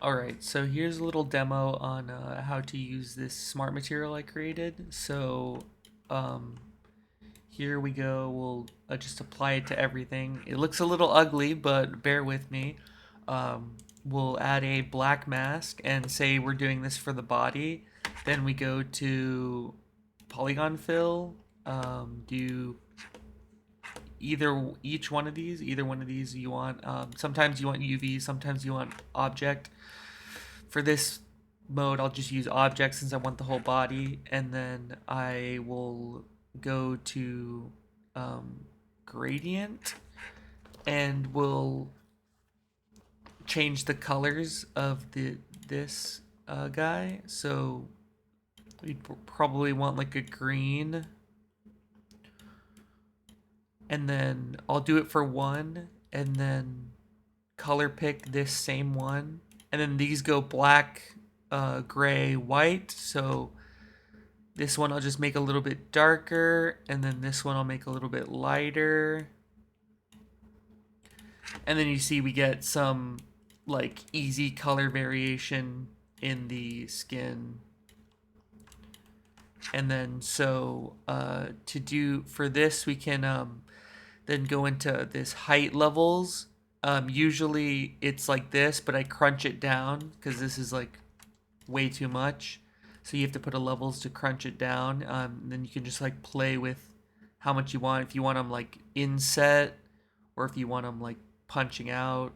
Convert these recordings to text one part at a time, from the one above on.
Alright, so here's a little demo on how to use this smart material I created. So um, here we go, we'll just apply it to everything. It looks a little ugly, but bear with me. We'll add a black mask and say we're doing this for the body. Then we go to polygon fill, do each one of these, either one of these you want. Sometimes you want UV, sometimes you want object. For this mode, I'll just use object since I want the whole body, and then I will go to gradient, and we'll change the colors of this guy. So we probably want like a green, and then I'll do it for one, and then color pick this same one, and then these go black, gray, white. So this one I'll just make a little bit darker, and then this one I'll make a little bit lighter. And then you see we get some like easy color variation in the skin. And then so to do for this, we can then go into this height levels. Usually it's like this, but I crunch it down because this is like way too much. So you have to put a levels to crunch it down. Then you can just like play with how much you want. If you want them like inset, or if you want them like punching out.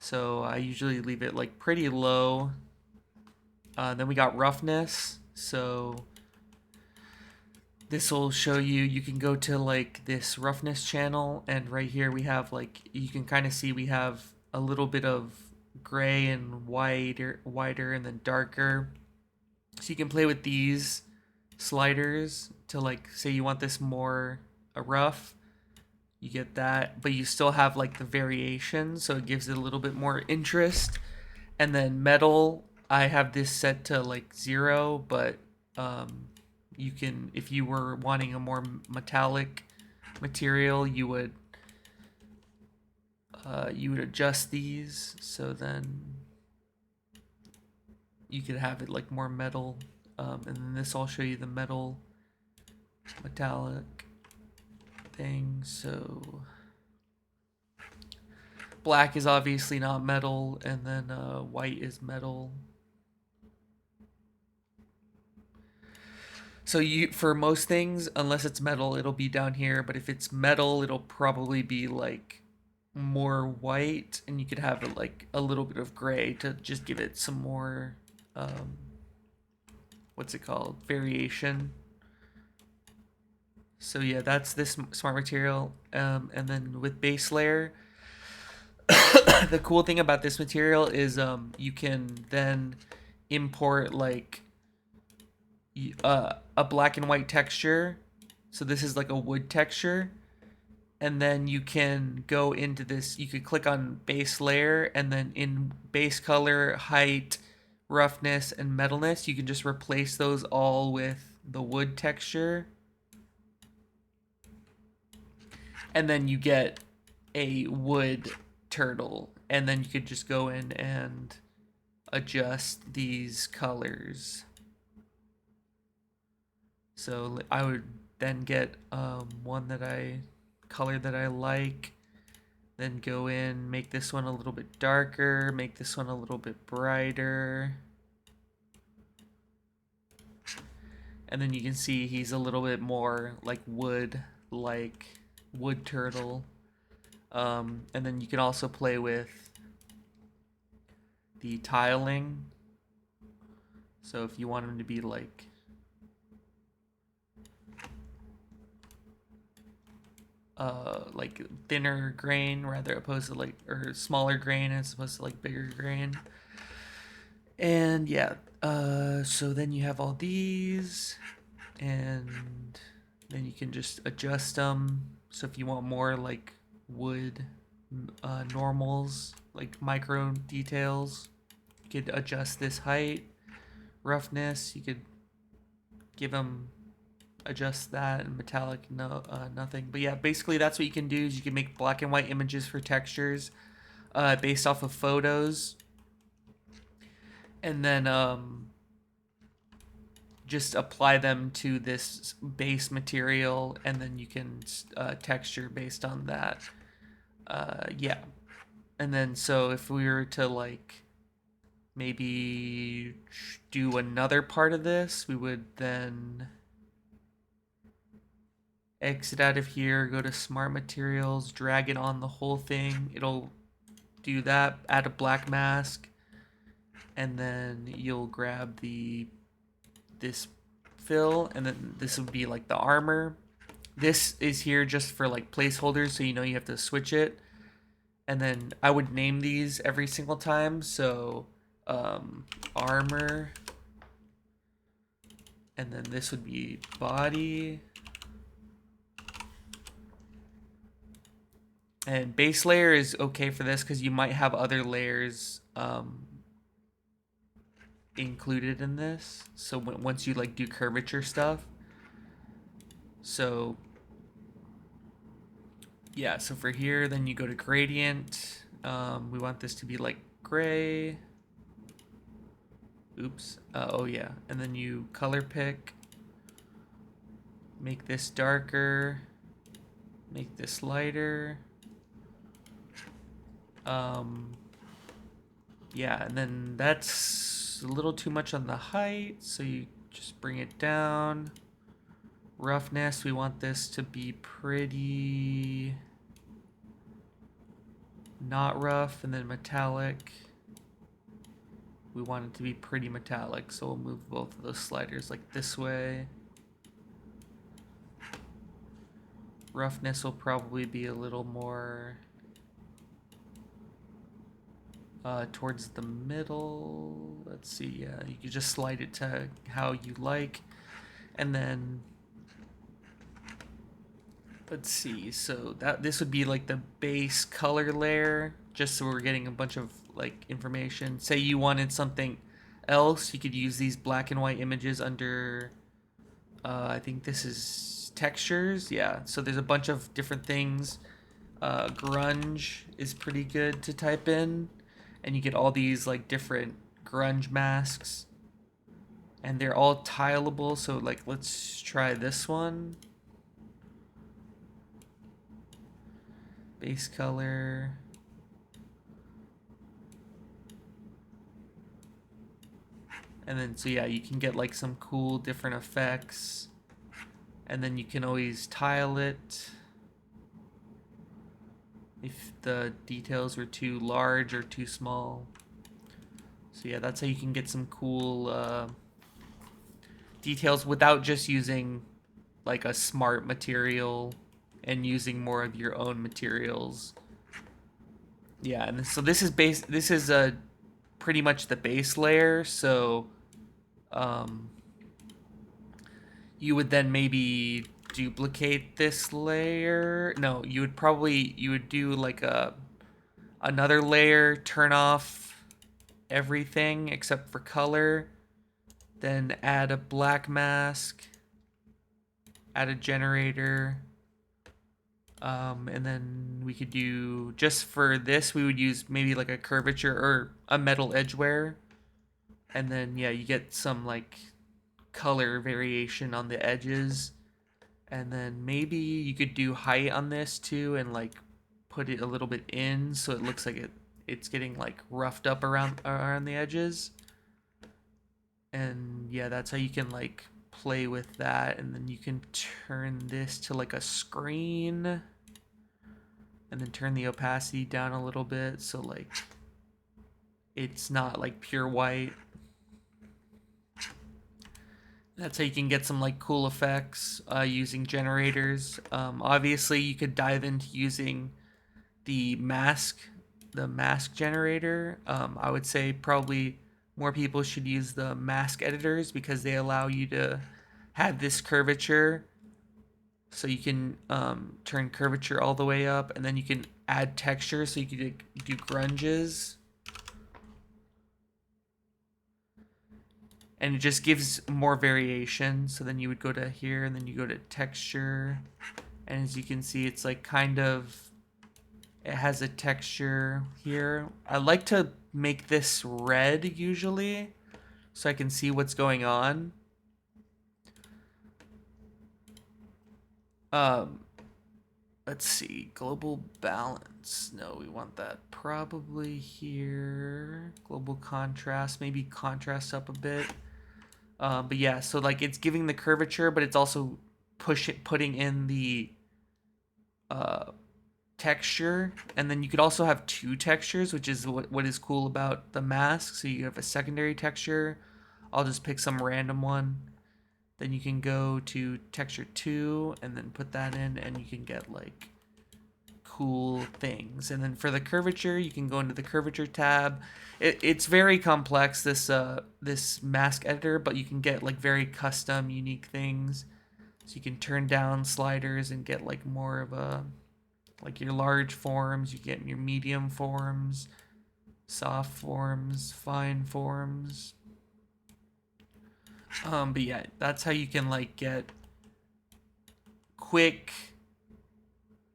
So I usually leave it like pretty low. Then we got roughness. So this will show you can go to like this roughness channel, and right here we have like, you can kind of see we have a little bit of gray and wider and then darker. So you can play with these sliders to like say you want this more rough, you get that, but you still have like the variation, so it gives it a little bit more interest. And then metal, I have this set to like 0, but you can, if you were wanting a more metallic material, you would adjust these, so then you could have it like more metal. And then this, I'll show you the metal metallic thing. So black is obviously not metal, and then white is metal. So you, for most things, unless it's metal, it'll be down here, but if it's metal, it'll probably be like more white, and you could have it like a little bit of gray to just give it some more what's it called, variation. So yeah, that's this smart material. And then with base layer, the cool thing about this material is you can then import like a black and white texture. So this is like a wood texture, and then you can go into this, you could click on base layer, and then in base color, height, roughness, and metalness, you can just replace those all with the wood texture, and then you get a wood turtle. And then you could just go in and adjust these colors. So I would then get one that color that I like, then go in, make this one a little bit darker, make this one a little bit brighter. And then you can see he's a little bit more like wood turtle. And then you can also play with the tiling. So if you want him to be like thinner grain rather opposed to like, or smaller grain as opposed to like bigger grain. And yeah, so then you have all these, and then you can just adjust them. So if you want more like wood normals, like micro details, you could adjust this height, roughness, you could give them, adjust that, and metallic, no, nothing. But yeah, basically that's what you can do, is you can make black and white images for textures based off of photos. and then just apply them to this base material, and then you can texture based on that. Yeah. And then so if we were to like maybe do another part of this, we would then exit out of here, go to smart materials, drag it on the whole thing. It'll do that, add a black mask, and then you'll grab this fill, and then this would be like the armor. This is here just for like placeholders, so you know you have to switch it. And then I would name these every single time. So armor, and then this would be body, and base layer is okay for this because you might have other layers included in this. So once you like do curvature stuff, so yeah, so for here, then you go to gradient. We want this to be like gray. Oops. Oh yeah, and then you color pick. Make this darker. Make this lighter. Yeah, and then that's a little too much on the height, so you just bring it down. Roughness, we want this to be pretty not rough, and then metallic. We want it to be pretty metallic, so we'll move both of those sliders like this way. Roughness will probably be a little more towards the middle. Let's see, yeah, you can just slide it to how you like. And then let's see, so this would be like the base color layer, just so we're getting a bunch of like information. Say you wanted something else, you could use these black and white images under I think this is textures. Yeah, so there's a bunch of different things. Grunge is pretty good to type in, and you get all these like different grunge masks, and they're all tileable. So like let's try this one. Base color. And then so yeah, you can get like some cool different effects, and then you can always tile it if the details were too large or too small. So yeah, that's how you can get some cool details without just using like a smart material and using more of your own materials. Yeah, and so this is pretty much the base layer. So you would then maybe duplicate this layer. No, you would do like another layer, turn off everything except for color, then add a black mask, add a generator, and then we could do, just for this, we would use maybe like a curvature or a metal edgeware, and then yeah, you get some like color variation on the edges, and then maybe you could do height on this too, and like put it a little bit in so it looks like it's getting like roughed up around the edges. And yeah, that's how you can like play with that. And then you can turn this to like a screen, and then turn the opacity down a little bit so like it's not like pure white. That's how you can get some like cool effects using generators. Obviously, you could dive into using the mask generator. I would say probably more people should use the mask editors because they allow you to have this curvature. So you can turn curvature all the way up, and then you can add texture. So you can do grunges. And it just gives more variation. So then you would go to here, and then you go to texture, and as you can see, it's like kind of, it has a texture here. I like to make this red usually so I can see what's going on. Um, let's see, global balance. No, we want that probably here. Global contrast, maybe contrast up a bit. But yeah, so like it's giving the curvature, but it's also putting in the uh, texture. And then you could also have two textures, which is what is cool about the mask. So you have a secondary texture. I'll just pick some random one. Then you can go to texture 2 and then put that in, and you can get like cool things. And then for the curvature, you can go into the curvature tab. It's very complex, this mask editor, but you can get like very custom, unique things. So you can turn down sliders and get like more of a like your large forms. You get your medium forms, soft forms, fine forms. But yeah, that's how you can like get quick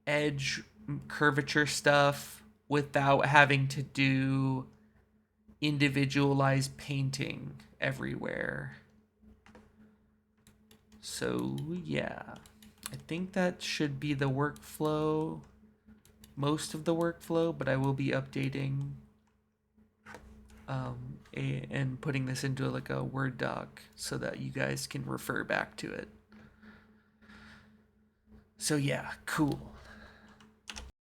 edge curvature stuff without having to do individualized painting everywhere. So yeah, I think that should be the workflow, most of the workflow, but I will be updating and putting this into like a Word doc so that you guys can refer back to it. So yeah, cool.